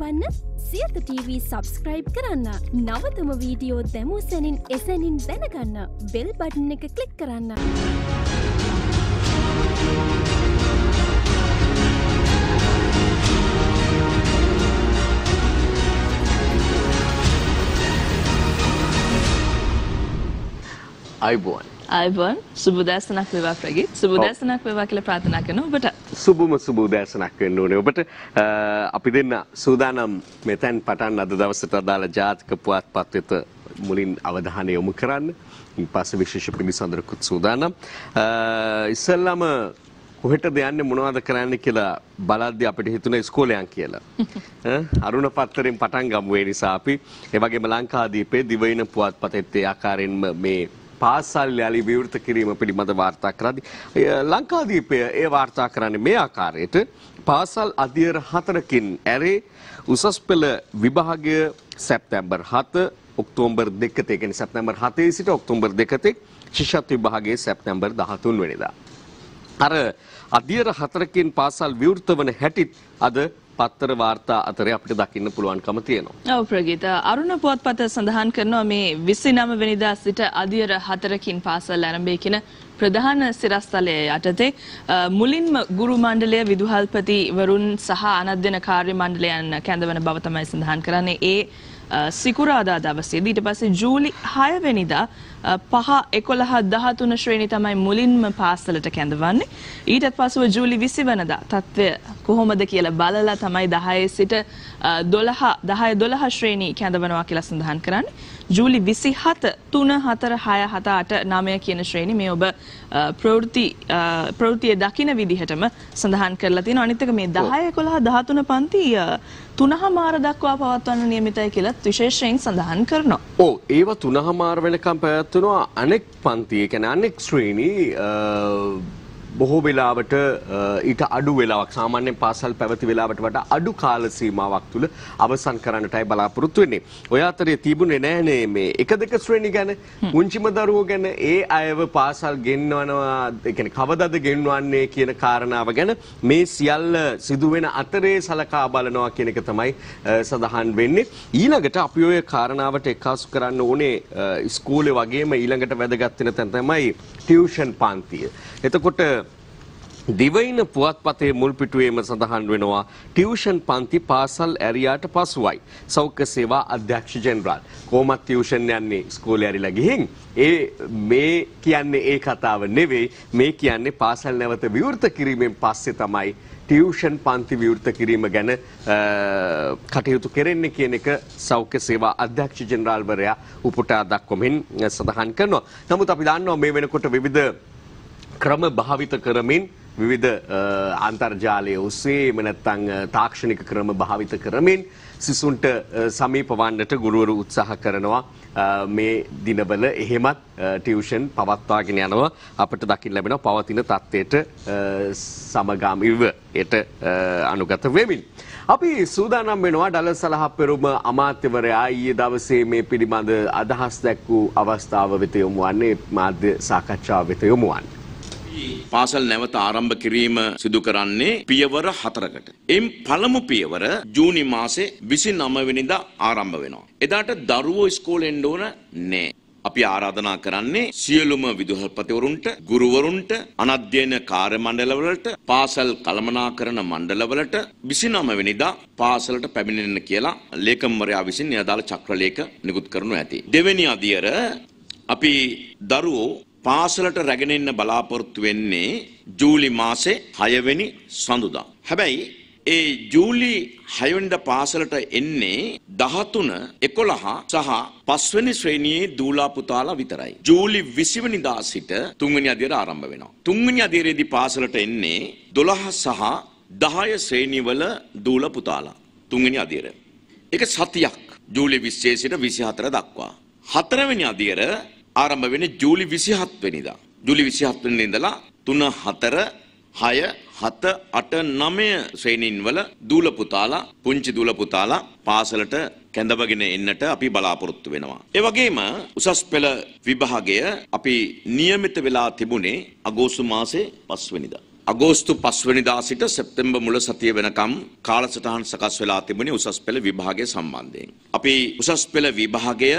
නරඹන්න Siyatha TV subscribe කරන්න. නවතම video දැමූ සැනින් එසැනින් දැනගන්න බෙල් බටන් එක ක්ලික් කරන්න. අයිබෝන් සුබදෑසනක් වේවා ප්‍රගීත් සුබදෑසනක් වේවා කියලා ප්‍රාර්ථනා කරනවා ඔබට සුබදෑසනක් වෙන්න ඕනේ ඔබට අපි දෙන්න සූදානම් මෙතෙන් පටන් අද දවසට අදාළ ජාතක පුවත්පත් වෙත මුලින් අවධානය යොමු කරන්න ඊට පස්සේ විශේෂ පිළිසඳරකුත් සූදානම් ඉස්සෙල්ලාම කොහෙටද යන්නේ මොනවද කරන්න කියලා බලද්දී අපිට හිතුණා ඉස්කෝලේ යන් කියලා අරුණ පත්තරෙන් පටන් ගමු ඒ නිසා අපි ඒ වගේම ලංකාදීපේ දිවයින පුවත්පතෙත් ඒ ආකාරයෙන්ම මේ පාසල් යලි විවෘත කිරීම පිළිබඳ වාර්තා කරද්දී ලංකාදීපය ඒ වාර්තා කරන්නේ මේ ආකාරයට පාසල් අධ්‍යයන 4කින් ඇරේ උසස් පෙළ විභාගය සැප්තැම්බර් 7 ඔක්තෝබර් 2 ඒ කියන්නේ සැප්තැම්බර් 7 සිට ඔක්තෝබර් 2 තෙක් ශිෂ්‍යත්ව විභාගයේ සැප්තැම්බර් 13 වෙනිදා අර අධ්‍යයන 4කින් පාසල් විවෘත වන හැටිත් අද පත්තර වාර්තා අතරේ අපිට දකින්න පුළුවන්කම තියෙනවා. ඔව් ප්‍රගීත අරුණ පුවත්පත සඳහන් කරනවා මේ 29 වෙනිදා සිට අධ්‍යයන 4කින් පාසල් ආරම්භය කියන ප්‍රධාන සිරස්තලය යටතේ මුලින්ම ගුරු මණ්ඩලය විදුහල්පති වරුන් සහ අනධ්‍යයන කාර්ය මණ්ඩලයන් කැඳවන බව තමයි සඳහන් කරන්නේ. ඒ සිකුරාදා දවසේදී ඊට පස්සේ ජූලි 6 වෙනිදා 5 11 13 ශ්‍රේණි තමයි මුලින්ම පාසලට කැඳවන්නේ. ඊටත් පස්සෙ ජූලි 20 වෙනිදා තත්ත්වය කොහොමද කියලා බලලා තමයි 10 සිට 12 ශ්‍රේණි කැඳවනවා කියලා සඳහන් කරන්නේ. ජූලි 27 3 4 6 7 8 9 කියන ශ්‍රේණි මේ ඔබ ප්‍රවෘත්තිය දකින විදිහටම සඳහන් කරලා තියෙනවා. අනිත් එක මේ 10 11 13 පන්ති 3:00 දක්වා පවත්වන්න නියමිතයි කියලා විශේෂයෙන් සඳහන් කරනවා. ඔව් ඒවා 3:00 වෙනකම් පැවැත්වෙනවා. අනෙක් පන්ති ඒ කියන්නේ අනෙක් ශ්‍රේණි බොහෝ වෙලාවට ඊට අඩු වෙලාවක් සාමාන්‍යයෙන් පාසල් පැවති වෙලාවට වඩා අඩු කාල සීමාවක් තුල අවසන් කරන්නටයි බලාපොරොත්තු වෙන්නේ. ඔය අතරේ තිබුණේ නැහනේ මේ 1 2 ශ්‍රේණි ගැන පුංචිම දරුවෝ ගැන ඒ අයව පාසල් ගෙන්නවනවා ඒ කියන්නේ කවදද ගෙන්වන්නේ කියන කාරණාව ගැන මේ සියල්ල සිදුවෙන අතරේ සලකා බලනවා කියන එක තමයි සඳහන් වෙන්නේ. ඊළඟට අපි ඔය කාරණාවට එක්කාසු කරන්න ඕනේ ඉස්කෝලේ වගේම ඊළඟට වැදගත් වෙන තැන තමයි ටියුෂන් පන්තිය. එතකොට දිවයින පුවත්පතේ මුල් පිටුවේම සඳහන් වෙනවා ටියුෂන් පන්ති පාසල් ඇරියාට පසුවයි. සෞඛ්‍ය සේවා අධ්‍යක්ෂ ජෙනරාල් කොහොමද ටියුෂන් යන්නේ ඉස්කෝලේ ඇරිලා ගිහින් මේ කියන්නේ ඒ කතාව නෙවෙයි මේ කියන්නේ පාසල් නැවත විවෘත කිරීමෙන් පස්සේ තමයි ටියුෂන් පන්ති විවෘත කිරීම ගැන කටයුතු කෙරෙන්නේ කියන එක සෞඛ්‍ය සේවා අධ්‍යක්ෂ ජෙනරාල්වරයා උපුටා දක්වමින් සඳහන් කරනවා. නමුත් අපි දන්නවා මේ වෙනකොට විවිධ ක්‍රම භාවිත කරමින් විවිධ අන්තර්ජාලය ඔස්සේ එහෙම නැත්නම් තාක්ෂණික ක්‍රම භාවිත කරමින් සිසුන්ට සමීප වන්නට ගුරුවරු උත්සාහ කරනවා මේ දිනවල එහෙමත් ටියුෂන් පවත්වාගෙන යනවා අපිට දකින්න ලැබෙනවා පවතින තත්ත්වයට සමගාමීව ඒට අනුගත වෙමින් අපි සූදානම් වෙනවා ඩලස් සලහප්පෙරුම අමාත්‍යවරයා ඊයේ දවසේ මේ පිළිබඳ අදහස් දැක්වූ අවස්ථාව වෙත යොමු වන්නේ මාධ්‍ය සාකච්ඡාව වෙත යොමු වන්නේ පාසල් නැවත ආරම්භ කිරීම සිදු කරන්නේ පියවර 4කට. එම් පළමු පියවර ජූනි මාසේ 29 වෙනිදා ආරම්භ වෙනවා. එදාට දරුවෝ ඉස්කෝලේ එන්න ඕන නෑ. අපි ආරාධනා කරන්නේ සියලුම විදුහල්පතිවරුන්ට, ගුරුවරුන්ට, අනධ්‍යයන කාර්ය මණ්ඩලවලට, පාසල් කළමනාකරණ මණ්ඩලවලට 29 වෙනිදා පාසලට පැමිණෙන්න කියලා ලේකම්වරයා විසින් නියදාළ චක්‍රලේඛ නිකුත් කරනු ඇති. දෙවෙනි අදියර අපි දරුවෝ පාසලට රැගෙන එන්න බලාපොරොත්තු වෙන්නේ ජූලි මාසේ 6 වෙනි සඳුදා. හැබැයි ඒ ජූලි 6 වෙනිදා පාසලට එන්නේ 13, 11 සහ 5 වෙනි ශ්‍රේණියේ දූලා පුතාලා විතරයි. ජූලි 20 වෙනිදා සිට 3 වෙනි අදියර ආරම්භ වෙනවා. 3 වෙනි අදියරේදී පාසලට එන්නේ 12 සහ 10 ශ්‍රේණිවල දූලා පුතාලා. 3 වෙනි අදියර. ඒක සතියක් ජූලි 20 සිට 24 දක්වා. 4 වෙනි අදියර ආරම්භ වෙන්නේ ජූලි 27 වෙනිදා. ජූලි 27 වෙනිදා ඉඳලා 3 4 6 7 8 9 ශ්‍රේණීන් වල දූල පුතාලා පුංචි දූල පුතාලා පාසලට කැඳවගෙන එන්නට අපි බලාපොරොත්තු වෙනවා. ඒ වගේම උසස් පෙළ විභාගය අපි નિયમિત වෙලා තිබුණේ අගෝස්තු මාසේ 5 වෙනිදා. අගෝස්තු 5 වෙනිදා සිට සැප්තැම්බර් මුල සතිය වෙනකම් කාලසටහන් සකස් වෙලා තිබුණේ උසස් පෙළ විභාගය සම්බන්ධයෙන්. අපි උසස් පෙළ විභාගය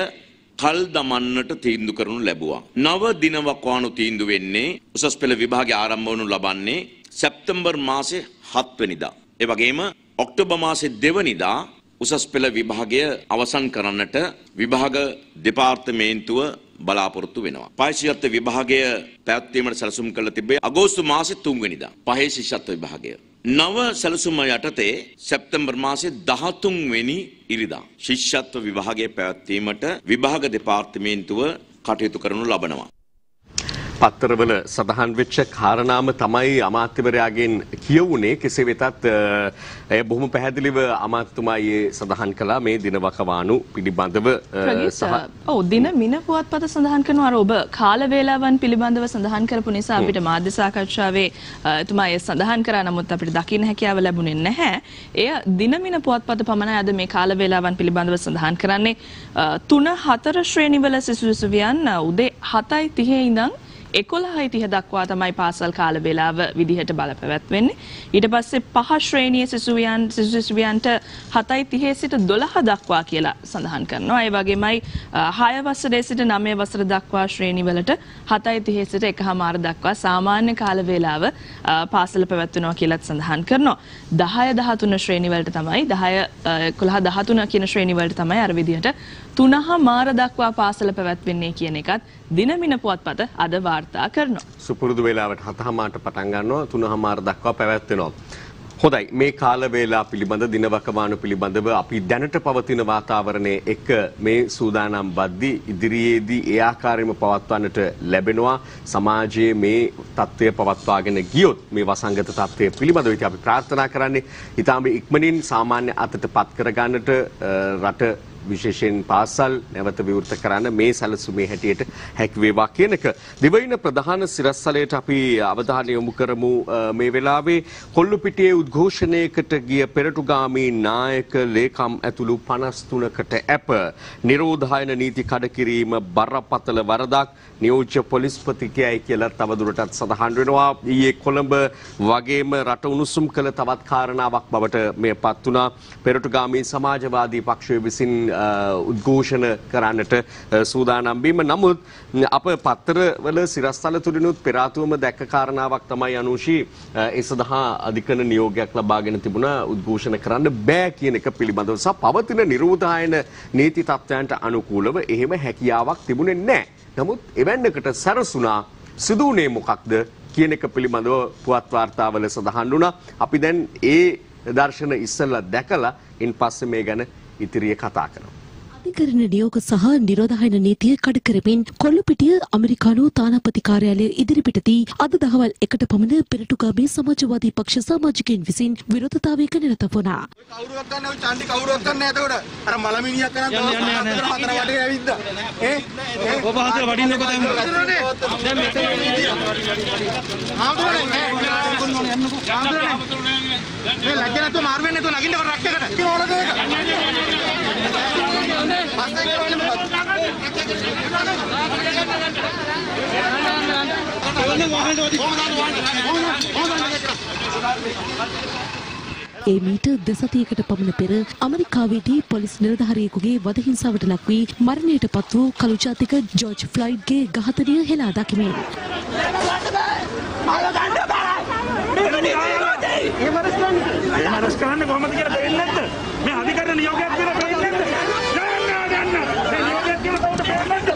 කල් දමන්නට තීන්දුව කරනු ලැබුවා. 9 දිනවකවානු තීන්දුව වෙන්නේ උසස් පෙළ විභාගය ආරම්භ වනු ලබන්නේ සැප්තැම්බර් මාසේ 7 වෙනිදා. ඒ වගේම ඔක්තෝබර් මාසේ 2 වෙනිදා උසස් පෙළ විභාගය අවසන් කරන්නට විභාග දෙපාර්තමේන්තුව බලාපොරොත්තු වෙනවා. පහ ශිෂ්‍යත්ව විභාගය පැවැත්වීමට සැලසුම් කළ තිබේ අගෝස්තු මාසේ 3 වෙනිදා. පහේ ශිෂ්‍යත්ව විභාගය. නව සැලසුම යටතේ සැප්තැම්බර් මාසේ 13 වෙනි ඉරිදා ශිෂ්‍යත්ව විභාගය පැවැත්වීමට විභාග දෙපාර්තමේන්තුව කටයුතු කරනු ලබනවා. පත්තරවල සඳහන් වෙච්ච කාරණාම තමයි අමාත්‍යවරයාගෙන් කියවුනේ. කෙසේ වෙතත් එය බොහොම පැහැදිලිව අමාත්‍යතුමායි සඳහන් කළා මේ දිනවකවානු පිළිබඳව ඔව් දින මින පුවත්පත සඳහන් කරනවා. අර ඔබ කාල වේලාවන් පිළිබඳව සඳහන් කරපු නිසා අපිට මාධ්‍ය සාකච්ඡාවේ එතුමා ඒ සඳහන් කරා. නමුත් අපිට දකින්න හැකියාව ලැබුණේ නැහැ. එය දින මින පුවත්පත පමණයි අද මේ කාල වේලාවන් පිළිබඳව සඳහන් කරන්නේ. 3-4 ශ්‍රේණිවල සිසු සිසුවියන් උදේ 7:30 ඉඳන් 11:30 දක්වා තමයි පාසල් කාල වේලාව විදිහට බලපැවැත්වෙන්නේ. ඊට පස්සේ 5 ශ්‍රේණියේ සිසුවියන්ට 7:30 සිට 12 දක්වා කියලා සඳහන් කරනවා. ඒ වගේමයි 6 වසරේ සිට 9 වසර දක්වා ශ්‍රේණිවලට 7:30 සිට 1:00 දක්වා සාමාන්‍ය කාල වේලාව පාසල පැවැත්වෙනවා කියලාත් සඳහන් කරනවා. 10-13 ශ්‍රේණිවලට තමයි 10-11-13 කියන ශ්‍රේණිවලට තමයි අර විදිහට 3:00 දක්වා පාසල පැවැත්වෙන්නේ කියන එකත් දිනමින පුවත්පත අද වාර්තා කරනවා. සුපුරුදු වේලාවට 7:00ට පටන් ගන්නවා 3:00 දක්වා පැවැත්වෙනවා. හොඳයි, මේ කාල වේලා පිළිබඳ දිනවකවානු පිළිබඳව අපි දැනට පවතින වාතාවරණයේ එක්ක මේ සූදානම් බද්දි ඉදිරියේදී ඒ ආකාරයෙන්ම පවත්වන්නට ලැබෙනවා. සමාජයේ මේ තත්ත්වය පවත්වාගෙන ගියොත් මේ වසංගත තත්ත්වය පිළිබඳව ඉතින් අපි ප්‍රාර්ථනා කරන්නේ ඊටාම ඉක්මනින් සාමාන්‍ය අතට පත් කරගන්නට රට විශේෂයෙන් පාසල් නැවත විවෘත කරන්න මේ සැලසුමේ හැටියට හැකි වේවා කියන එක. දිවයින ප්‍රධාන සිරස්තලයට අපි අවධානය යොමු කරමු. මේ වෙලාවේ කොල්ලුපිටියේ උද්ඝෝෂණයකට ගිය පෙරටුගාමී නායක ලේකම් ඇතුළු 53කට ඇප නිරෝධායන නීති කඩකිරීම බරපතල වරදක් නියෝජ්‍ය පොලිස්පතිකයයි කියලා තවදුරටත් සඳහන් වෙනවා. ඊයේ කොළඹ වගේම රට උණුසුම් කළ තවත් කාරණාවක් බවට මේ පත් වුණා. පෙරටුගාමී සමාජවාදී පක්ෂය විසින් උද්ඝෝෂණ කරන්නට සූදානම් වීම. නමුත් අප පත්තරවල සිරස්තල තුලිනුත් පෙර ආතුවම දැක්ක කාරණාවක් තමයි අනුෂී ඒ සඳහා අධිකරණ නියෝගයක් ලබාගෙන තිබුණා උද්ඝෝෂණ කරන්න බෑ කියන එක පිළිබඳව. සහ පවතින නිරෝධායන නීති තත්ත්වයන්ට අනුකූලව එහෙම හැකියාවක් තිබුණේ නැහැ. නමුත් එවැන්නකට සැරසුණා. සිදුුනේ මොකක්ද කියන එක පිළිබඳව පුවත් වාර්තාවල සඳහන් වුණා. අපි දැන් ඒ දර්ශන ඉස්සෙල්ලා දැකලා ඉන් පස්සේ මේ ගැන ඉතිරිය කතා කරනවා. අධිකරණ නියෝග සහ නිරෝධායන නීතිය කඩ කරමින් කොල්ලුපිටිය ඇමරිකානු තානාපති කාර්යාලය ඉදිරිපිටදී අද දහවල් 1ට පමණ පෙරටුගාමී සමාජවාදී පක්ෂ සමාජිකයන් විසින් විරෝධතාවයක නිරත වුණා. කවුරුවක් ගන්න ඔය චන්ඩි කවුරුවක් ගන්න එතකොට අර මලමිනියක් කරන් තව හතර වටේ ඇවිද්දා. ඔබ හතර වඩින්නකො දැන් මෙතන මේ ලැජ්ජ නැතුව මාරු වෙන්නේ නැතුව නගින්න කර රක්කකට. මොනද ඒක? ඒ මීට දෙසතියකට පමණ පෙර ඇමරිකාවේදී පොලිස් නිලධාරියෙකුගේ වද හිංසාවට ලක් වී මරණයට පත් වූ කළු ජාතික ජෝර්ජ් ෆ්ලොයිඩ්ගේ ඝාතනය හෙලා දකිමින් අරස් කරන්න කොහොමද කියලා දෙන්නේ නැද්ද? මේ අධිකරණ නියෝගයක් කියලා දෙන්නේ නැද්ද? ගන්න. මේ නියෝගයක් කියලා කවුද දෙන්නේ නැද්ද?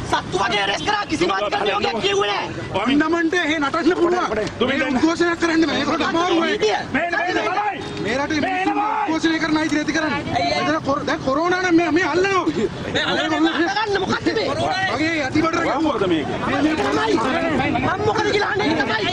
සත්තු වගේ රෙස් කරා කිසිම අත්දැකීමක් කිව්වේ නැහැ. අන්නමන්ට එහෙ නටන්න පුළුවන්. මේ උද්ඝෝෂණය කරන්න බෑ. ඒකට අමාරු වෙයි. මේ රටේ උද්ඝෝෂණය කරන්න අයිති නැති කරන්නේ. දැන් කොරෝනා නම් මේ අල්ලනවා. ගන්න මොකක්ද මේ? මගේ යටිබඩට ගමුවද මේක? මම මොකද කියලා අහන්නේ තමයි.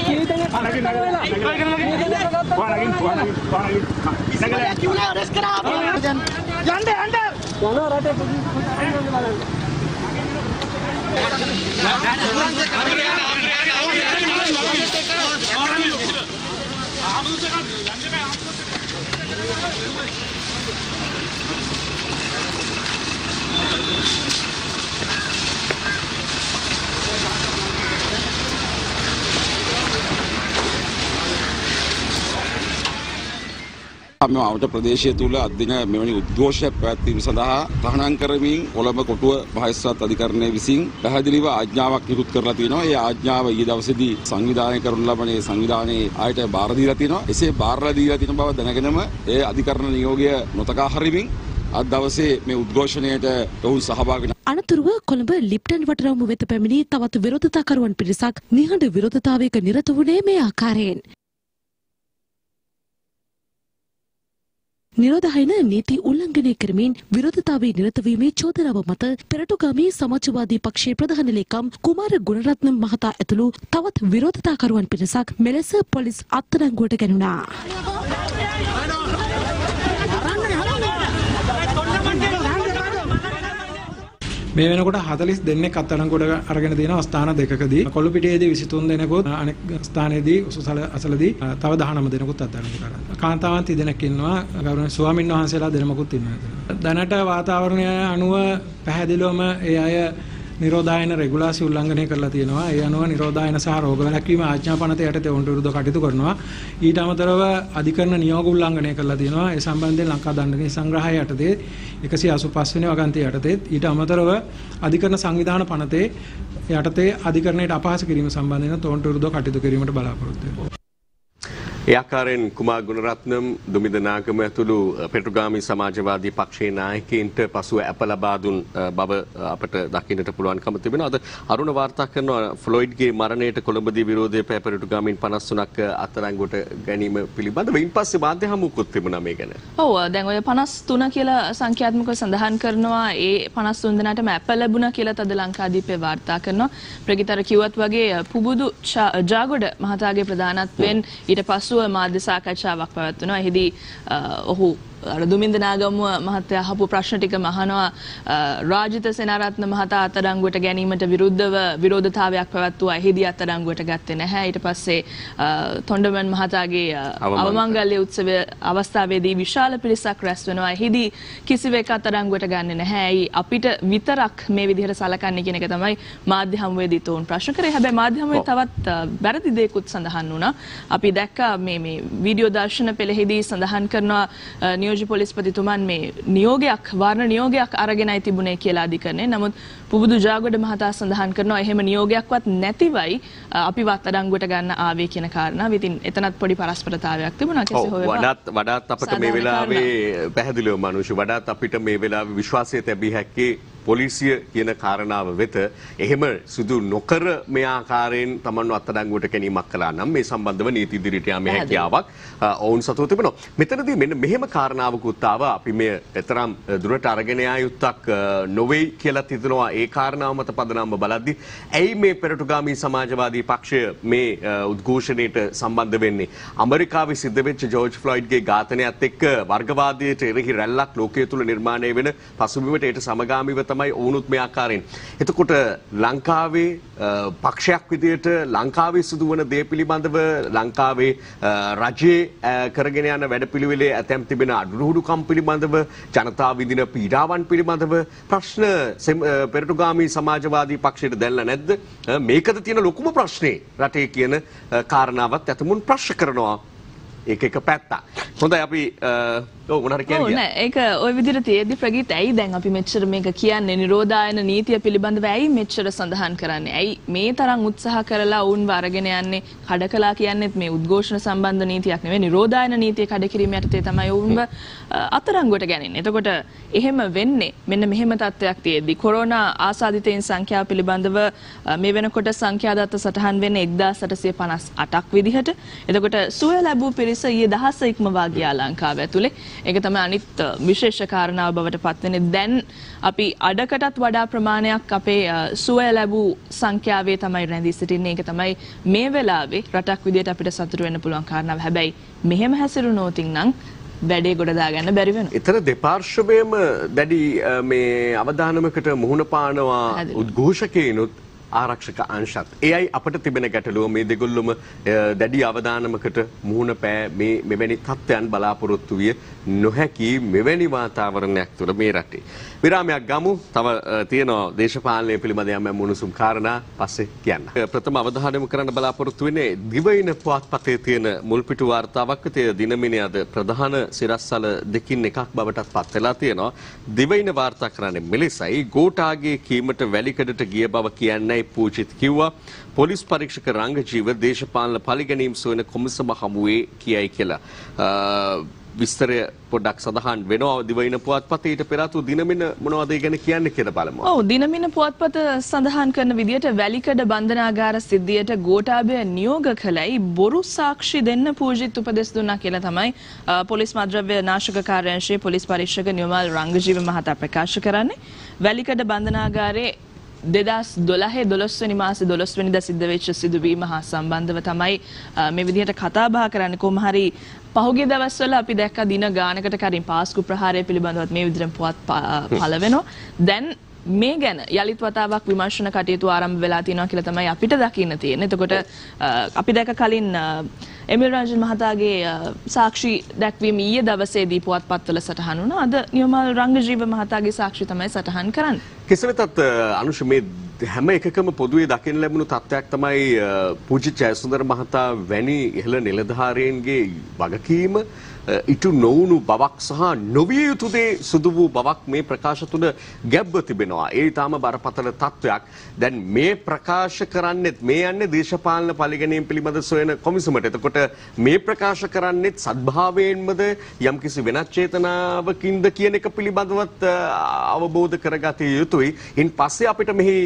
අවුට ප්‍රදේශය තුළ අධින මෙවැනි උද්ඝෝෂයක් පැවැත්වීම සඳහා තහනම් කරමින් කොළඹ කොටුව මහේස්ත්‍රාත් අධිකරණය විසින් පැහැදිලිව ආඥාවක් නිකුත් කරලා තියෙනවා. ඒ ආඥාව ඊයේ දවසේදී සංවිධානය කරනු ලබන ඒ සංවිධානයේ ආයත බාර දීලා තියෙනවා. එසේ බාරලා දීලා තියෙන බව දැනගෙනම ඒ අධිකරණ නියෝගය නොතකා හරිමින් අද දවසේ මේ උද්ඝෝෂණයට ඔවුන් සහභාගී අනතුරුව කොළඹ ලිප්ටන් වටරවුම වෙත පැමිණි තවත් විරෝධතාකරුවන් පිරිසක් නිහඬ විරෝධතාවයක නිරත වුණේ මේ ආකාරයෙන්. නිරෝධායන නීති උල්ලංඝනය කරමින් විරෝධතාවයේ නිරතවීමේ චෝදනාව මත පෙරටුගාමී සමාජවාදී පක්ෂයේ ප්‍රධාන ලේකම් කුමාර ගුණරත්න මහතා ඇතුළු තවත් විරෝධතාකරුවන් පිරිසක් මෙලෙස පොලිස් අත්අඩංගුවට ගැනුණා. මේ වෙනකොට 40 දෙනෙක් අත්අඩංගුවට අරගෙන තියෙනවා ස්ථාන දෙකකදී. කොළුපිටියේදී 23 දෙනෙකුත් අනෙක් ස්ථානයේදී උසුසල අසලදී තව 19 දෙනෙකුත් අත්අඩංගුවට අරගෙන. කාන්තාවන් 30 දෙනෙක් ඉන්නවා. ගෞරවනීය ස්වාමීන් වහන්සේලා දෙනමකුත් ඉන්නවා. දැනට වාතාවරණය අනුව පැහැදිලිවම ඒ අය නිරෝධායන රෙගුලාසි උල්ලංඝනය කරලා තියෙනවා. ඒ අනුව නිරෝධායන සහ රෝග වැළැක්වීම ආඥා පනත යටතේ ඔවුන්ට විරුද්ධව කටයුතු කරනවා. ඊට අමතරව අධිකරණ නියෝග උල්ලංඝනය කරලා තියෙනවා. ඒ සම්බන්ධයෙන් ලංකා දණ්ඩනීය සංග්‍රහය යටතේ 185 වෙනි වගන්තිය යටතේ ඊට අමතරව අධිකරණ සංවිධාන පනතේ යටතේ අධිකරණයට අපහාස කිරීම සම්බන්ධයෙන් ඔවුන්ට විරුද්ධව කටයුතු කිරීමට බලාපොරොත්තු වෙනවා. ඒ ආකාරයෙන් කුමාර ගුණරත්නම් දුමින්ද නාගම ඇතුළු පෙට්‍රෝගාමී සමාජවාදී පක්ෂයේ නායකයින්ට පසුව අප ලබා දුන් බව අපට දකින්නට පුළුවන්කම තිබෙනවා. අද අරුණ වාර්තා කරනවා ෆ්ලොයිඩ්ගේ මරණයට කොළඹදී විරෝධය පෑ පෙට්‍රෝගාමීන් 53ක් අත්අඩංගුවට ගැනීම පිළිබඳව ඉන්පස්සේ මාධ්‍ය හමුවකුත් තිබුණා මේ ගැන. ඔව් දැන් ඔය 53 කියලා සංඛ්‍යාත්මකව සඳහන් කරනවා. ඒ 53 දෙනාටම අප ලැබුණා කියලා තද ලංකාදීපේ වාර්තා කරනවා. ප්‍රගිතර කිව්වත් වගේ පුබුදු ජාගොඩ මහතාගේ ප්‍රධානත්වයෙන් ඊට පස්ව මාධ්‍ය සාකච්ඡාවක් පැවැත්වුණා. එහිදී ඔහු දුමින්ද නාගම මහත්තයා අහපු ප්‍රශ්න ටික අහනවා. රාජිත සේනාරත්න මහතා අත්අඩංගුවට ගැනීමට විරුද්ධව විරෝධතාවයක් පැවැත්වුවා. එහිදී අත්අඩංගුවට ගත්තේ නැහැ. ඊට පස්සේ තොණ්ඩමන් මහතාගේ අවමංගල්‍ය උත්සවය අවස්ථාවේදී විශාල පිරිසක් රැස් වෙනවා. එහිදී කිසිවෙක් අත්අඩංගුවට ගන්නේ නැහැ. ඇයි අපිට විතරක් මේ විදිහට සලකන්නේ කියන එක තමයි මාධ්‍ය හමුවේදී තෝන් ප්‍රශ්න කරේ. හැබැයි මාධ්‍ය හමුවේ තවත් වැරදි දෙයක්ත් සඳහන් වුණා. අපි දැක්කා මේ වීඩියෝ දර්ශන පෙළෙහිදී සඳහන් කරනවා නියෝජ්‍ය පොලිස්පතිතුමන් මේ නියෝගයක් වාරණ නියෝගයක් අරගෙනයි තිබුණේ කියලා අධිකරණය. නමුත් පුබුදු ජාගොඩ මහතා සඳහන් කරනවා එහෙම නියෝගයක්වත් නැතිවයි අපිව අත්අඩංගුවට ගන්න ආවේ කියන කාරණාව. ඉතින් එතනත් පොඩි පරස්පරතාවයක් තිබුණා. කෙසේ හෝ වඩාත් අපිට මේ වෙලාවේ පැහැදිලිව මනුෂ්‍ය වඩාත් අපිට මේ වෙලාවේ විශ්වාසය තැබිය හැකි පොලිසිය කියන කාරණාව වෙත එහෙම සිදු නොකර මේ ආකාරයෙන් තමන්ව අත්අඩංගුවට ගැනීමක් කළා නම් මේ සම්බන්ධව නීති ඉදිරියට යාමේ හැකියාවක් ඔවුන් සතුව තිබෙනවා. මෙතනදී මෙන්න මෙහෙම කාරණාවකුත් ආවා. අපි මේ තරම් දුරට අරගෙන යා යුත්තක් නොවේ කියලා හිතනවා. ඒ කාරණාව මත පදනම්ව බලද්දී ඇයි මේ පෙරටුගාමී සමාජවාදී පක්ෂය මේ උද්ඝෝෂණයට සම්බන්ධ වෙන්නේ? ඇමරිකාවේ සිද්ධ වෙච්ච ජෝර්ජ් ෆ්ලොයිඩ්ගේ ඝාතනයත් එක්ක වර්ගවාදයට එරෙහි රැල්ලක් ලෝකයේ තුල නිර්මාණය වෙන පසුබිමට ඒට සමගාමීව තමයි ඔවුනුත් මේ ආකාරයෙන්. එතකොට ලංකාවේ පක්ෂයක් විදියට ලංකාවේ සිදුවන දේ පිළිබඳව ලංකාවේ රජයේ කරගෙන යන වැඩපිළිවෙලේ ඇතැම් තිබෙන අඩුහුඩුකම් පිළිබඳව ජනතාව විඳින පීඩාවන් පිළිබඳව ප්‍රශ්න පෙරටුගාමී සමාජවාදී පක්ෂයට දැල්ලා නැද්ද? මේකද තියෙන ලොකුම ප්‍රශ්නේ රටේ කියන කාරණාවත් ඇතමුන් ප්‍රශ්න කරනවා. ඒක එක පැත්තක්. හොඳයි අපි ඔව් මොනාර කියන්නේ. ඔව් නෑ ඒක ওই විදිහට තියෙද්දි ප්‍රගීත් ඇයි දැන් අපි මෙච්චර මේක කියන්නේ නිරෝධායන නීතිය පිළිබඳව ඇයි මෙච්චර සඳහන් කරන්නේ? ඇයි මේ තරම් උත්සාහ කරලා වුන්ව අරගෙන යන්නේ? කඩකලා කියන්නේත් මේ උද්ඝෝෂණ සම්බන්ධ නීතියක් නෙවෙයි නිරෝධායන නීතිය කඩකිරීම යටතේ තමයි වුන්ව අතරංගුවට ගැනෙන්නේ. එතකොට එහෙම වෙන්නේ මෙන්න මෙහෙම තත්ත්වයක් තියෙද්දි කොරෝනා ආසාදිතයින් සංඛ්‍යාව පිළිබඳව මේ වෙනකොට සංඛ්‍යාදත්ත සටහන් වෙන්නේ 1858ක් විදිහට. එතකොට සුවය ලැබූ පිරිස ඊයේ දහස ඉක්මවා ගියා ලංකාව ඇතුලේ. ඒක තමයි අනිත් විශේෂ කාරණාව බවට පත් වෙන්නේ. දැන් අපි අඩකටත් වඩා ප්‍රමාණයක් අපේ සුවය ලැබූ සංඛ්‍යාවේ තමයි රැඳී සිටින්නේ. ඒක තමයි මේ වෙලාවේ රටක් විදියට අපිට සතුටු වෙන්න පුළුවන් කාරණාව. හැබැයි මෙහෙම හැසිරුණොත් නම් වැඩේ ගොඩ දාගන්න බැරි වෙනවා. ඊතර දෙපාර්ශ්වයේම දැඩි මේ අවධානමකට මුහුණ පානවා උද්ඝෝෂකයිනුත් ආරක්ෂක අංශත්. එයයි අපට තිබෙන ගැටලුව මේ දෙගොල්ලොම දැඩි අවධානමකට මුහුණ පෑ මේ මෙවැනි තත්ත්වයන් බලාපොරොත්තු විය නොහැකි මෙවැනි වාතාවරණයක් තුළ මේ රටේ. විරාමයක් ගමු. තව තියෙනවා දේශපාලනය පිළිබඳ යම් මුණුසුම් කාරණා පස්සේ කියන්න. ප්‍රථම අවධානය යොමු කරන්න බලාපොරොත්තු වෙන්නේ දිවයින පුවත්පතේ තියෙන මුල්පිටු වාර්තාවක්. ඒ දිනමිනේ අද ප්‍රධාන සිරස්වල දෙකින් එකක් බවටත් පත් වෙලා තියෙනවා. දිවයින වාර්තා කරන්නේ මෙලෙසයි. ගෝඨාගේ කීමට වැලිකඩට ගිය බව කියන්නේ පූජිත් කිව්වා. පොලිස් පරීක්ෂක රංගජීව දේශපාලන පරිගැනීම් සොයන කොමිසම හමුවේ කියයි කියලා. විස්තරය පොඩ්ඩක් සඳහන් වෙනවා දිවයින පුවත්පතේ. ඊට පෙර ආතු දිනමින මොනවද ඒ ගැන කියන්නේ කියලා බලමු. ඔව් දිනමින පුවත්පත සඳහන් කරන විදිහට වැලිකඩ බන්ධනාගාර සිද්ධියට ගෝඨාභය නියෝග කළයි බොරු සාක්ෂි දෙන්න පූජිත් උපදෙස් දුන්නා කියලා තමයි පොලිස් මද්‍රව්‍ය නාශක කාර්යාංශයේ පොලිස් පරීක්ෂක නියමාල් රංගජීව මහතා ප්‍රකාශ කරන්නේ. වැලිකඩ බන්ධනාගාරයේ 2012 වෙනි මාසේ 12 වෙනිදා සිද්ධ වෙච්ච සිදුවීම හා සම්බන්ධව තමයි මේ විදිහට කතා බහ කරන්නේ. කොහොම හරි පහුගිය දවස්වල අපි දැක්ක දින ගානකට කලින් පාස්කු ප්‍රහාරය පිළිබඳව මේ විදිහට පුවත් පළ වෙනවා. දැන් මේ ගැන යලිත් වතාවක් විමර්ශන කටයුතු ආරම්භ වෙලා තියෙනවා කියලා තමයි අපිට දකින්න තියෙන්නේ. එතකොට අපි දැක්ක කලින් එමිල් රංජන් මහතාගේ සාක්ෂි දැක්වීම ඊයේ දවසේදී පුවත්පත්වල සටහන් වුණා. අද නියමාල් රංගජීව මහතාගේ සාක්ෂි තමයි සටහන් කරන්නේ. කෙසේ වෙතත් අනුෂ මේ හැම එකකම පොදුවේ දකින්න ලැබුණු තත්ත්වයක් තමයි පූජිත් ජයසුන්දර මහතා වැනි ඉහළ නිලධාරීන්ගේ වගකීම ඉටු නොවුණු බවක් සහ නොවිය යුතු දේ සිදු වූ බවක් මේ ප්‍රකාශ තුළ ගැබ්ව තිබෙනවා. ඒ ඊටාම බරපතල තත්ත්වයක්. දැන් මේ ප්‍රකාශ කරන්නේත් මේ යන්නේ දේශපාලන පරිගැනීම් පිළිබඳ සොයන කොමිසමට. එතකොට මේ ප්‍රකාශ කරන්නේත් සද්භාවයෙන්මද යම්කිසි වෙනත් චේතනාවකින්ද කියන එක පිළිබඳවත් අවබෝධ කරගත යුතුයි. ඉන් පස්සේ අපිට මෙහි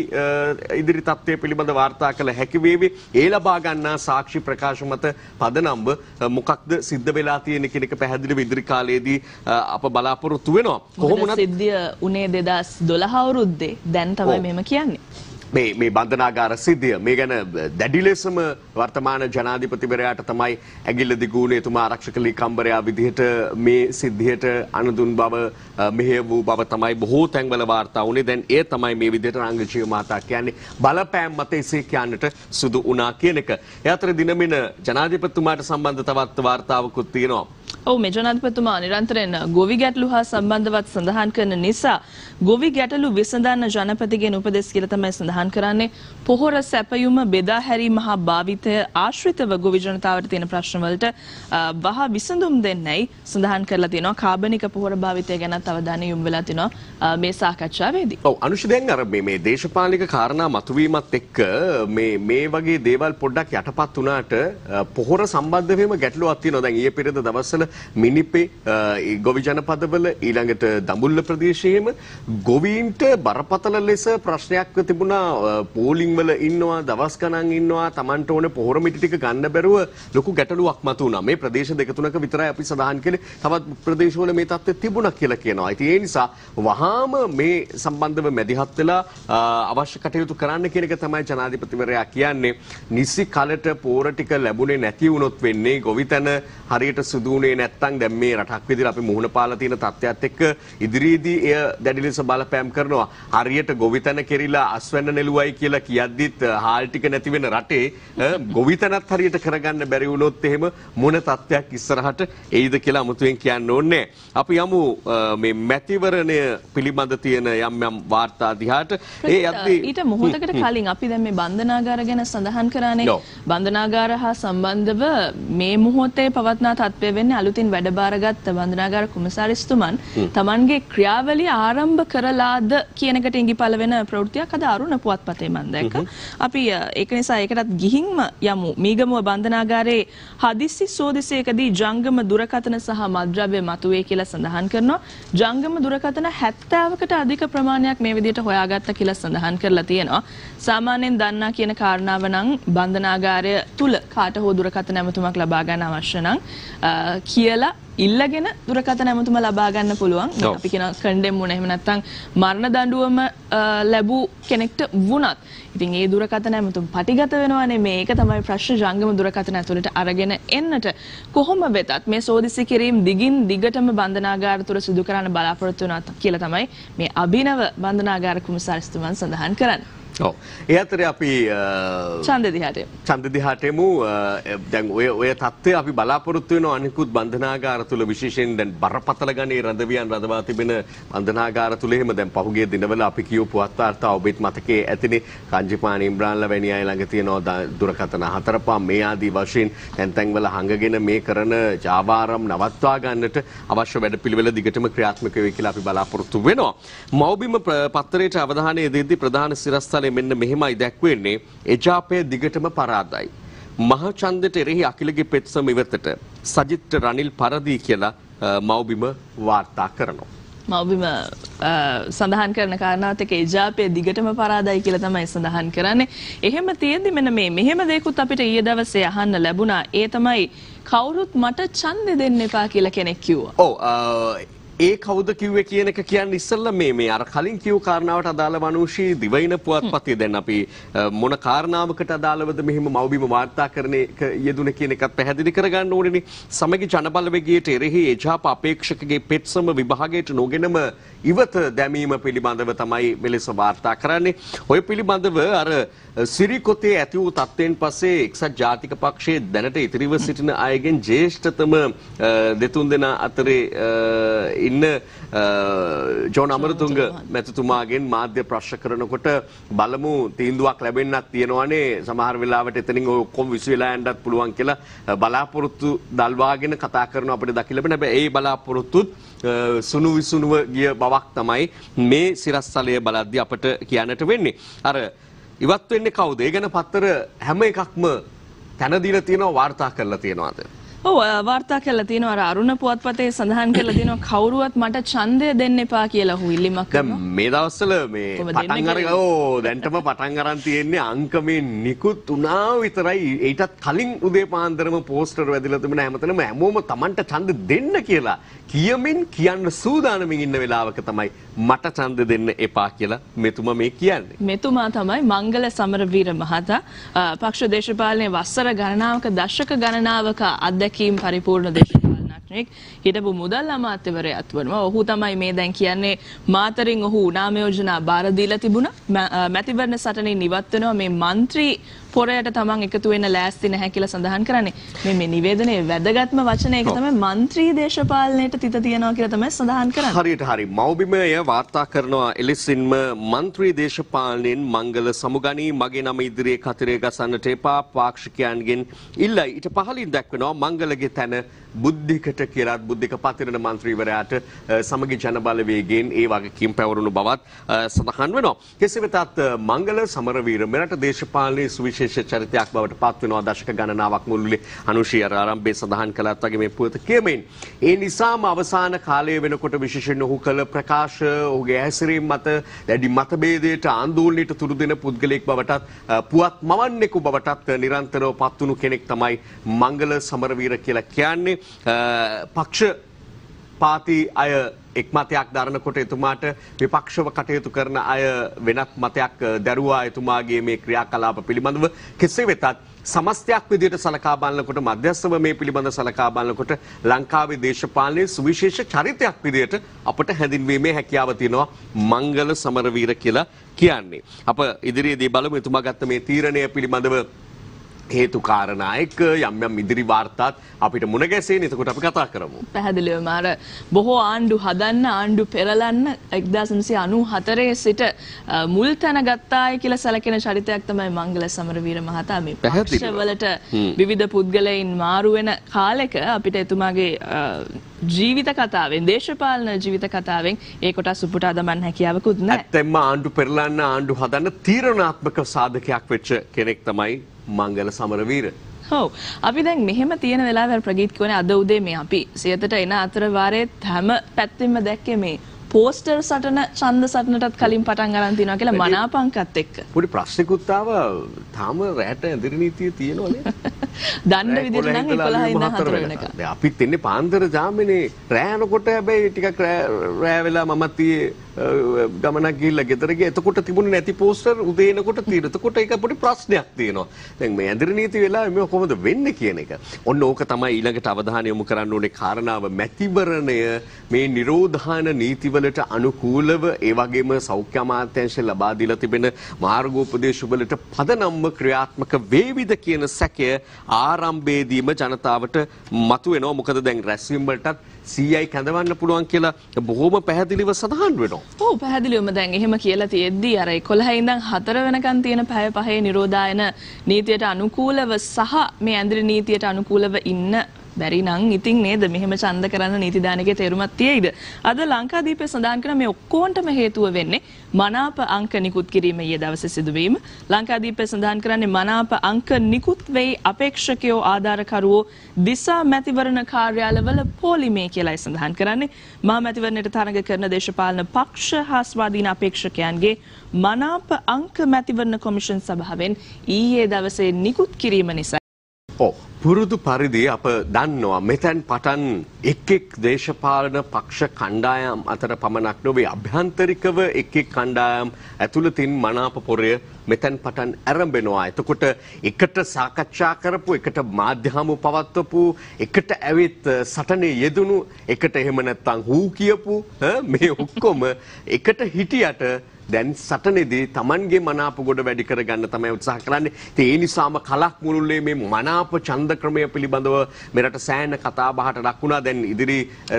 ඉදිරි තත්ත්වය පිළිබඳ වාර්තා කළ හැකි වේවි. ඒ ලබා ගන්නා සාක්ෂි ප්‍රකාශ මත පදනම්ව මොකක්ද සිද්ධ වෙලා තියෙන්නේ කියන එක පැහැදිලිව ඉදිරි කාලයේදී අප බලාපොරොත්තු වෙනවා. කොහොම වුණත් සිද්ධිය උනේ 2012 අවුරුද්දේ. දැන් තමයි මෙහෙම කියන්නේ. මේ බන්ධනාගාර සිද්ධිය මේ ගැන දැඩි ලෙසම වර්තමාන ජනාධිපතිවරයාට තමයි ඇගිල්ල දිගුණේ. එතුමා ආරක්ෂක ලේකම්වරයා විදිහට මේ සිද්ධියට අනුදුන් බව මෙහෙය වූ බව තමයි බොහෝ තැන්වල වාර්තා වුණේ. දැන් ඒ තමයි මේ විදිහට රංගජීව මහතා කියන්නේ බලපෑම් මත එසේ කියන්නට සුදු වුණා කියන එක. ඒ අතර දිනමින ජනාධිපතිතුමාට සම්බන්ධ තවත් වාර්තාවකුත් තියෙනවා. ඔව් මේ ජනාධිපතිතුමා නිරන්තරයෙන් ගොවි ගැටලු හා සම්බන්ධවත් සඳහන් කරන නිසා ගොවි ගැටලු විසඳන්න ජනපතිගෙන් උපදෙස් කියලා තමයි සඳහන් කරන්නේ. පොහොර සැපයුම බෙදා හැරීම හා භාවිතය ආශ්‍රිතව ගොවි ජනතාවට තියෙන ප්‍රශ්න වලට වහ විසඳුම් දෙන්නයි සඳහන් කරලා තියෙනවා. කාබනික පොහොර භාවිතය ගැනත් අවධානය යොමු වෙලා තිනවා මේ සාකච්ඡාවේදී. ඔව් අනුෂ දැන් අර මේ දේශපාලනික කාරණා මතුවීමත් එක්ක මේ වගේ දේවල් පොඩ්ඩක් යටපත් වුණාට පොහොර සම්බන්ධවෙම ගැටලුවක් තියෙනවා. දැන් ඊයේ පෙරේද දවස්වල මිනිපේ ගොවි ජනපදවල ඊළඟට දඹුල්ල ප්‍රදේශයේම ගොවීන්ට බරපතල ලෙස ප්‍රශ්නයක් තිබුණා. පෝලිං වල ඉන්නවා, දවස් ගණන් ඉන්නවා, Tamanට ඕනේ පොහොර මිටි ටික ගන්න බැරුව ලොකු ගැටලුවක් මතුවුණා. මේ ප්‍රදේශ දෙක තුනක විතරයි අපි සඳහන් කළේ. තවත් ප්‍රදේශවල මේ තත්ත්වය තිබුණා කියලා කියනවා. ඉතින් ඒ නිසා වහාම මේ සම්බන්ධව මැදිහත් වෙලා අවශ්‍ය කටයුතු කරන්න කියන එක තමයි ජනාධිපතිවරයා කියන්නේ. නිසි කලට පොහොර ටික ලැබුණේ නැති වුණොත් වෙන්නේ ගොවිතැන හරියට සුදුුනේ නැත්නම් දැන් මේ රටක් විදිහට අපි මුහුණ පාලා තියෙන තත්ත්වයක් එක්ක ඉදිරියේදී එය දැඩි ලෙස බලපෑම් කරනවා. හරියට ගොවිතැන කෙරිලා අස්වැන්න නෙළුවයි කියලා කියද්දිත් හාල් ටික නැති වෙන රටේ ගොවිතැනත් හරියට කරගන්න බැරි වුණොත් එහෙම මොන තත්ත්වයක් ඉස්සරහට එයිද කියලා අමුතුවෙන් කියන්න ඕනේ. අපි යමු මේ මැතිවරණය පිළිබඳ තියෙන යම් වාර්තා දිහාට. ඒ යද්දී ඊට මොහොතකට කලින් අපි දැන් මේ බන්ධනාගාර ගැන සඳහන් කරානේ. බන්ධනාගාර හා සම්බන්ධව මේ මොහොතේ පවත්නා තත්ත්වය වෙන්නේ අලුතින් වැඩ බාරගත් වන්දනාගාර කුමසාරිස්තුමන් තමන්ගේ ක්‍රියාවලිය ආරම්භ කරලාද කියන එකට ඉඟිපළ වෙන ප්‍රවෘත්තියක් අද අරුණ පුවත්පතේ මම දැක්කා. අපි ඒක නිසා ඒකටත් ගිහින්ම යමු. මීගමුව බන්ධනාගාරයේ හදිස්සි සෝදිසියකදී ජංගම දුරකථන සහ මත්ද්‍රව්‍ය මතුවේ කියලා සඳහන් කරනවා. ජංගම දුරකථන 70කට අධික ප්‍රමාණයක් මේ විදිහට හොයාගත්තා කියලා සඳහන් කරලා තියෙනවා. සාමාන්‍යයෙන් දන්නා කියන කාරණාව නම් බන්ධනාගාරය තුල කාට හෝ දුරකථන ඇමතුමක් ලබා ගන්න අවශ්‍ය නම් කියලා ඉල්ලගෙන දුරකථන ඇමතුම ලබා ගන්න පුළුවන්. අපි කියන කන්ඩෙම් වුණ එහෙම නැත්නම් මරණ දඬුවම ලැබූ කෙනෙක්ට වුණත් ඉතින් ඒ දුරකථන ඇමතුම් පටිගත වෙනවානේ. මේක තමයි ප්‍රශ්න. ජංගම දුරකථන ඇතුළට අරගෙන එන්නට කොහොම වෙතත් මේ සෝදිසි කිරීම දිගින් දිගටම බන්ධනාගාර තුර සිදු කරන්න බලාපොරොත්තු වෙනවා කියලා තමයි මේ අභිනව බන්ධනාගාර කුමසාරිස්තුමන් සඳහන් කරන්නේ. ඔව්. ඒ අතරේ අපි ඡන්ද දිහාටෙමු. දැන් ඔය தත්ත්වය අපි බලාපොරොත්තු වෙන අනිකුත් බන්ධනාගාර තුල විශේෂයෙන් දැන් බරපතල ගණේ රඳවියන් රඳවා තිබෙන බන්ධනාගාර තුල එහෙම දැන් පහුගිය දිනවල අපි කියව පුවත් වාර්තා ඔබෙත් මතකයේ ඇතිනේ කංජිපාන ඉම්රාන්ලා වැනි අය ළඟ තියෙනවා දුරකථන 4 මේ ආදී වශයෙන් තැන් වල හංගගෙන මේ කරන ජාවාරම් නවත්වා ගන්නට අවශ්‍ය වැඩපිළිවෙල දිගටම ක්‍රියාත්මක වෙයි කියලා අපි බලාපොරොත්තු වෙනවා. මව්බිම පත්තරයට අවධානය දෙද්දී ප්‍රධාන සිරස්තලයේ මෙන්න මෙහෙමයි දැක්වෙන්නේ. එජාපය දිගටම පරාදයි. මහචන්දට එරෙහි අකිලගේ පෙත්සම ඉවතට සජිත් රනිල් පරදී කියලා මව්බිම වාර්තා කරනවා. මව්බිම සඳහන් කරන කාරණාවත් එක්ක එජාපය දිගටම පරාදයි කියලා තමයි සඳහන් කරන්නේ. එහෙම තියෙද්දි මෙන්න මෙහෙම දෙයක්ත් අපිට ඊයේ දවසේ අහන්න ලැබුණා. ඒ තමයි කවුරුත් මට ඡන්දෙ දෙන්න එපා කියලා කෙනෙක් කිව්වා. ඔව් ඒ කවුද කිව්වේ කියන එක කියන්නේ ඉස්සෙල්ලා මේ අර කලින් කියු කාරණාවට අදාළ වනුෂී දිවයින පුවත්පතේ දැන් අපි මොන කාරණාවකට අදාළවද මෙහිම මව්බිම වාර්තාකරණය යෙදුනේ කියන එකත් පැහැදිලි කරගන්න ඕනේනේ. සමගි ජනබලවේගයට එරෙහි එජාප අපේක්ෂකගේ පෙත්සම විභාගයට නොගෙනම ඉවත දැමීම පිළිබඳව තමයි මෙලෙස වාර්තා කරන්නේ. ඔය පිළිබඳව අර සිරිකොතේ ඇති වූ තත්ත්වයෙන් පස්සේ එක්සත් ජාතික පක්ෂයේ දැනට ඉතිරිව සිටින අයගෙන් ජ්‍යෙෂ්ඨතම දෙතුන් දෙනා අතරේ ඉන්න ජෝන් අමරතුංග මැතිතුමාගෙන් මාධ්‍ය ප්‍රශ්න කරනකොට බලමු තීන්දුවක් ලැබෙන්නත් තියෙනවානේ. සමහර වෙලාවට එතනින් ඔය ඔක්කොම විසු වෙලා යන්නත් පුළුවන් කියලා බලාපොරොත්තු දල්වාගෙන කතා කරන අපිට දකින්න ලැබෙන. හැබැයි ඒ බලාපොරොත්තුත් සුණු විසුණුව ගිය බවක් තමයි මේ සිරස්තලය බලද්දී අපට කියන්නට වෙන්නේ. අර ඉවත් වෙන්නේ කවුද? ඒ ගැන පත්තර හැම එකක්ම තැන දීලා තියෙනවා, වාර්තා කරලා තියෙනවාද? ඔව් වාර්තා කරලා තියෙනවා. අර අරුණ පුවත්පතේ සඳහන් කරලා තියෙනවා කවුරුවත් මට ඡන්දය දෙන්න එපා කියලා හු ඉල්ලීමක් කරනවා. දැන් මේ දවස්වල මේ පටන් අරගෙන දැන්ටම පටන් අරන් තියෙන්නේ අංක මේ නිකුත් උනා විතරයි. ඊටත් කලින් උදේ පාන්දරම පෝස්ටර් වැදිලා තිබුණා හැමතැනම හැමෝම Tamanට ඡන්ද දෙන්න කියලා කියමින් කියන්න සූදානමින් ඉන්න වෙලාවක තමයි මට ඡන්ද දෙන්න එපා කියලා මෙතුමා මේ කියන්නේ. මෙතුමා තමයි මංගල සමරවීර මහතා. පක්ෂ දේශපාලනයේ වසර ගණනාවක දශක ගණනාවක අධ්‍යක්ීම් පරිපූර්ණ දේශපාලනඥයෙක් හිටපු මුදල් අමාත්‍යවරයාත් වනවා. ඔහු තමයි මේ දැන් කියන්නේ මාතරින් ඔහු නාම යෝජනා බාර දීලා තිබුණා. මැතිවරණ සටනින් ඉවත් වෙනවා. මේ മന്ത്രി පොරයට තමන් එකතු වෙන්න ලෑස්ති නැහැ කියලා සඳහන් කරන්නේ. මේ නිවේදනයේ වැදගත්ම වචන ඒක තමයි മന്ത്രി දේශපාලනයට තිත තියනවා කියලා තමයි සඳහන් කරන්නේ. හරියට හරි. මව්බිමය වාර්තා කරනවා එලෙසින්ම മന്ത്രി දේශපාලනයෙන් මංගල සමුගනී මගේ නම ඉදිරියේ කතරේ ගසන්නට එපා පාක්ෂිකයන්ගෙන් ඉල්ලයි. ඊට පහලින් දක්වනවා මංගලගේ තැන බුද්ධිකට කියලාත් බුද්ධික පතිරණ മന്ത്രിවරයාට සමගි ජනබලවේගයෙන් ඒ වගකීම් පැවරුණු බවත් සඳහන් වෙනවා. කෙසේ වෙතත් මංගල සමරවීර මෙරට දේශපාලනයේ විශේෂ චරිතයක් බවට පත් වෙනවා. දශක ගණනාවක් මුළුල්ලේ අනුශී ආරම්භයේ සඳහන් කළත් වගේ මේ පුවත කියමින් ඒ නිසාම අවසාන කාලයේ වෙනකොට විශේෂයෙන් ඔහු කළ ප්‍රකාශ ඔහුගේ හැසිරීම මත දැඩි මතභේදයට ආందోලනයට තුරු දෙන පුද්ගලයෙක් බවටත් පුවත් මවන්නෙකු බවටත් නිරන්තරව පත්වුණු කෙනෙක් තමයි මංගල සමරවීර කියලා කියන්නේ. පක්ෂ පාති අය එක් මතයක් දරනකොට එතුමාට විපක්ෂව කටයුතු කරන අය වෙනත් මතයක් දරුවා එතුමාගේ මේ ක්‍රියාකලාප පිළිබඳව. කෙසේ වෙතත් සමස්තයක් විදිහට සලකා බලනකොට මධ්‍යස්ථව මේ පිළිබඳ සලකා බලනකොට ලංකාවේ දේශපාලනයේ සුවිශේෂ චරිතයක් විදිහට අපට හැඳින්වීමේ හැකියාව තියෙනවා මංගල සමරවීර කියලා කියන්නේ. අප ඉදිරියේදී බලමු එතුමා ගත්ත මේ තීරණය පිළිබඳව හේතු කාරණා එක්ක යම් යම් ඉදිරි වාර්තාත් අපිට මුණ ගැසෙන. එතකොට අපි කතා කරමු. පැහැදිලිවම අර බොහෝ ආණ්ඩු හදන්න ආණ්ඩු පෙරලන්න 1994 සිට මුල් තැන ගත්තායි කියලා සැලකෙන චරිතයක් තමයි මංගල සමරවීර මහතා. මේ පක්ෂවලට විවිධ පුද්ගලයන් මාරු වෙන කාලෙක අපිට එතුමාගේ ජීවිත කතාවෙන් දේශපාලන ජීවිත කතාවෙන් ඒ කොටස් උපුටා දමන්න හැකියාවකුත් නැහැ. ඇත්තෙන්ම ආණ්ඩු පෙරලන්න ආණ්ඩු හදන්න තීරණාත්මක සාධකයක් වෙච්ච කෙනෙක් තමයි මංගල සමරවීර. ඔව් අපි දැන් මෙහෙම තියෙන වෙලාවල් ප්‍රගීත් කියන්නේ අද උදේ මේ අපි සියතට එන අතර වාරයේ හැම පැත්තෙම දැක්කේ මේ පෝස්ටර් සටන ඡන්ද සටනටත් කලින් පටන් ගන්න තියනවා කියලා මනාපංකත් එක්ක. පොඩි ප්‍රශ්නිකුත් ආවා තාම රැට ඇදිරි නීතිය තියෙනවා නේද? දණ්ඩ විදිහට නම් 11 ඉඳන් 4 වෙනකම්. දැන් අපිත් ඉන්නේ පාන්දර ජාමනේ රැනකොට හැබැයි ටිකක් රෑ වෙලා මමත් ගමනක් ගිහිල්ලා ගෙදර ගියා. එතකොට තිබුණේ නැති පෝස්ටර් උදේ එනකොට තියෙන. එතකොට ඒක පොඩි ප්‍රශ්නයක් තියෙනවා. දැන් මේ ඇදිරි නීති වෙලාවේ මේක කොහොමද වෙන්නේ කියන එක. ඔන්න ඕක තමයි ඊළඟට අවධානය යොමු කරන්න ඕනේ කාරණාව. මැතිවරණය මේ නිරෝධායන නීතිවලට අනුකූලව ඒ වගේම සෞඛ්‍ය අමාත්‍යාංශය ලබා දීලා තිබෙන මාර්ගෝපදේශවලට පදනම්ව ක්‍රියාත්මක වේවිද කියන සැකය ආරම්භයේදීම ජනතාවට මතුවෙනවා. මොකද දැන් රැස්වීම වලටත් CI කැඳවන්න පුළුවන් කියලා බොහොම පැහැදිලිව සඳහන් වෙනවා. ඔව් පැහැදිලිවම දැන් එහෙම කියලා තියෙද්දි අර 11 ඉඳන් 4 වෙනකන් තියෙන පැය පහේ නිරෝධායන නීතියට අනුකූලව සහ මේ ඇඳිරි නීතියට අනුකූලව ඉන්න බැරි නම් ඉතින් නේද මෙහෙම ඡන්ද කරන්න නීතිදානකේ තේරුමක් තියෙයිද? අද ලංකාදීපේ සඳහන් කරන මේ ඔක්කොන්ටම හේතුව වෙන්නේ මනාප අංක නිකුත් කිරීම ඊයේ දවසේ සිදුවීම. ලංකාදීපේ සඳහන් කරන්නේ මනාප අංක නිකුත් වෙයි අපේක්ෂකයෝ ආධාරකරුවෝ දිසා මැතිවරණ කාර්යාලවල පොලිමේ කියලායි සඳහන් කරන්නේ. මහා මැතිවරණයට තරඟ කරන දේශපාලන පක්ෂ හා ස්වාධීන අපේක්ෂකයන්ගේ මනාප අංක මැතිවරණ කොමිෂන් සභාවෙන් ඊයේ දවසේ නිකුත් කිරීම නිසා පුරුදු පරිදි අප දන්නවා මෙතැන් පටන් එක් දේශපාලන පක්ෂ කණ්ඩායම් අතර පමණක් නොවේ අභ්‍යන්තරිකව එක් කණ්ඩායම් ඇතුළතින් මනාප පොරය මෙතැන් පටන් ආරම්භනවා. එතකොට එකට සාකච්ඡා කරපු එකට මාධ්‍ය හමු පවත්වපු එකට ඇවිත් සටනේ යෙදුණු එකට එහෙම නැත්නම් හූ කියපු මේ ඔක්කොම එකට හිටියට දැන් සටනේදී Tamanගේ මනාප ගොඩ වැඩි කරගන්න තමයි උත්සාහ කරන්නේ. ඉතින් ඒ නිසාම කලක් මුළුල්ලේ මේ මනාප ඡන්ද ක්‍රමය පිළිබඳව මෙරට සෑහෙන කතා බහට ලක්ුණා. දැන් ඉදිරි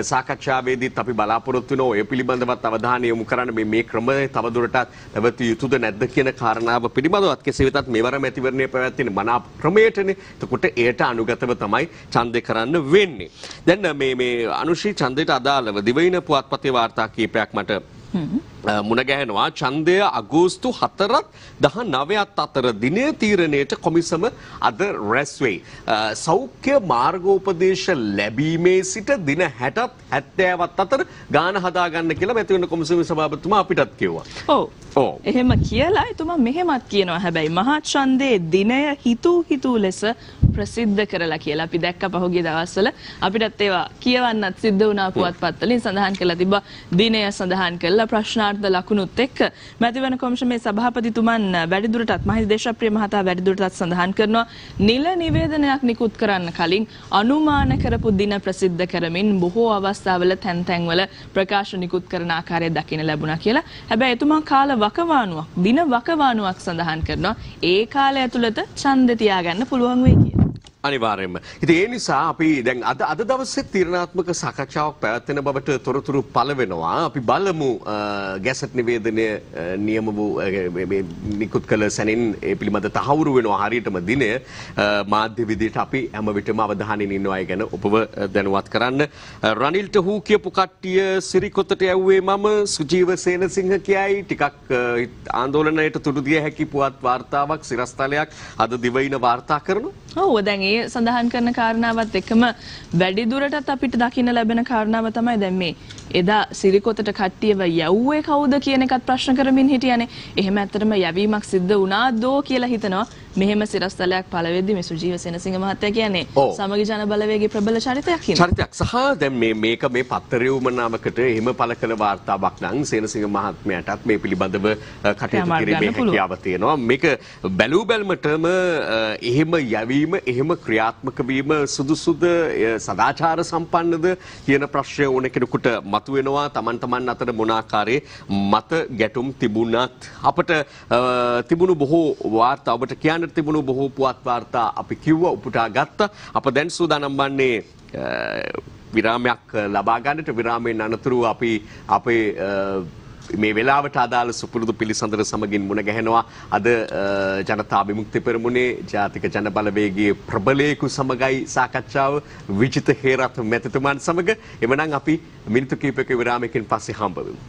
සාකච්ඡාවේදීත් අපි බලාපොරොත්තු වෙනවා ඔය පිළිබඳවත් අවධානය යොමු කරන්න මේ ක්‍රමය තවදුරටත් පැවතිය යුතුද නැද්ද කියන කාරණාව පිළිබඳවත් කෙසේ වෙතත් මෙවර මැතිවරණය පැවැත්වෙන මනාප ක්‍රමයටනේ. එතකොට ඒට අනුගතව තමයි ඡන්දේ කරන්න වෙන්නේ. දැන් මේ අනුශී ඡන්දයට අදාළව දිවයින පුවත්පතේ වාර්තා කීපයක් මට මුණ ගැහෙනවා. ඡන්දය අගෝස්තු 4-19 අතර දිනය තීරණයට කොමිසම අද රැස් වෙයි. සෞඛ්‍ය මාර්ගෝපදේශ ලැබීමේ සිට දින 60-70 අතර ගාන හදා ගන්න කියලා මැතිවරණ කොමිසමේ සභාපතිතුමා අපිටත් කිව්වා. ඔව් එහෙම කියලා එතුමා මෙහෙමත් කියනවා. හැබැයි මහා ඡන්දයේ දිනය හිතූ ලෙස ප්‍රසිද්ධ කරලා කියලා අපි දැක්ක පහුගිය දවස්වල අපිටත් ඒවා කියවන්නත් සිද්ධ වුණා පුවත්පත්වලින් සඳහන් කරලා තිබ්බා. දිනය සඳහන් කළා ප්‍රශ්නාර්ථ ලකුණුත් එක්ක මැතිවරණ කොමිෂමේ සභාපතිතුමන් වැඩිදුරටත් මහින්ද දේශප්‍රිය මහතා වැඩිදුරටත් සඳහන් කරනවා නිල නිවේදනයක් නිකුත් කරන්න කලින් අනුමාන කරපු දින ප්‍රසිද්ධ කරමින් බොහෝ අවස්ථාවල තැන්වල ප්‍රකාශ නිකුත් කරන ආකාරය දකින්න ලැබුණා කියලා. හැබැයි එතුමා කාල වකවානුවක් දින වකවානුවක් සඳහන් කරනවා. ඒ කාලය ඇතුළත ඡන්දෙ තියාගන්න පුළුවන් වෙයි කියලා. අනිවාර්යයෙන්ම. ඉතින් ඒ නිසා අපි දැන් අද දවසේ තීරණාත්මක සාකච්ඡාවක් පැවැත්වෙන බවට තොරතුරු පළ වෙනවා. අපි බලමු ගැසට් නිවේදනය නියම වූ නිකුත් කළ සැනින් ඒ පිළිබඳ තහවුරු වෙනවා හරියටම දිනය. මාධ්‍ය විදිහට අපි හැම විටම අවධානයෙන් ඉන්නවා ඒ ගැන ඔබව දැනුවත් කරන්න. රනිල්ට හූ කියපු කට්ටිය සිරිකොතට යවුවේ මම සුජීව සේනසිංහ කියයි ටිකක් ආందోලනයට තුඩු දිය හැකි පුවත් වාර්තාවක් සිරස්තලයක් අද දිවයින වාර්තා කරනවා. ඔව් දැන් ඒ සඳහන් කරන කාරණාවත් එක්කම වැඩි දුරටත් අපිට දකින්න ලැබෙන කාරණාව තමයි දැන් මේ එදා සිරිකොතට කට්ටියව යවුවේ කවුද කියන එකත් ප්‍රශ්න කරමින් හිටියානේ. එහෙම ඇත්තටම යැවීමක් සිද්ධ වුණාදෝ කියලා හිතනවා. මෙහෙම සිරස්තලයක් පළ වෙද්දි මේ සුජීව සේනසිංහ මහත්තයා කියන්නේ සමගි ජන බලවේගයේ ප්‍රබල චරිතයක් හින්දා. චරිතයක් සහ දැන් මේක මේ පත්තරේ උමනාවකට එහෙම පළ කළ වාර්තාවක් නම් සේනසිංහ මහත්මයාටත් මේ පිළිබඳව කටයුතු කිරීමේ හැකියාව තියෙනවා. මේක බැලූ බැල්මටම එහෙම යැවීම එහෙම ක්‍රියාත්මක වීම සුදුසුද සදාචාර සම්පන්නද කියන ප්‍රශ්නය ඕන කෙනෙකුට මතුවෙනවා. තමන් අතර මොන ආකාරයේ මත ගැටුම් තිබුණත් අපට තිබුණු බොහෝ වාර්තා ඔබට කියන්න තිබුණු බොහෝ පුවත් වාර්තා අපි කිව්වා උපුටා ගත්තා. අප දැන් සූදානම් වන්නේ විරාමයක් ලබා ගන්නට. විරාමයෙන් අනතුරුව අපි අපේ මේ වෙලාවට අදාළ සුපුරුදු පිළිසඳර සමගින් මුණ ගැහෙනවා. අද ජනතා විමුක්ති පෙරමුණේ ජාතික ජන බලවේගයේ ප්‍රබලයෙකු සමගයි සාකච්ඡාව විජිත හේරත් මැතිතුමන් සමග. එමනම් අපි මිනිත්තු කිහිපයක විරාමයකින් පස්සේ හම්බ වෙමු.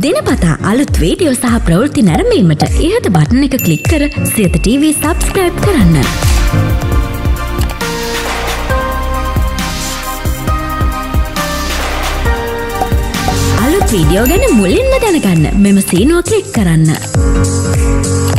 දිනපතා අලුත් වීඩියෝ සහ ප්‍රවෘත්ති නැරඹීමට ඉහත බටන් එක ක්ලික් කර සියත TV සබ්ස්ක්‍රයිබ් කරන්න. අලුත් වීඩියෝ ගැන මුලින්ම දැනගන්න මෙම සීනුව ක්ලික් කරන්න.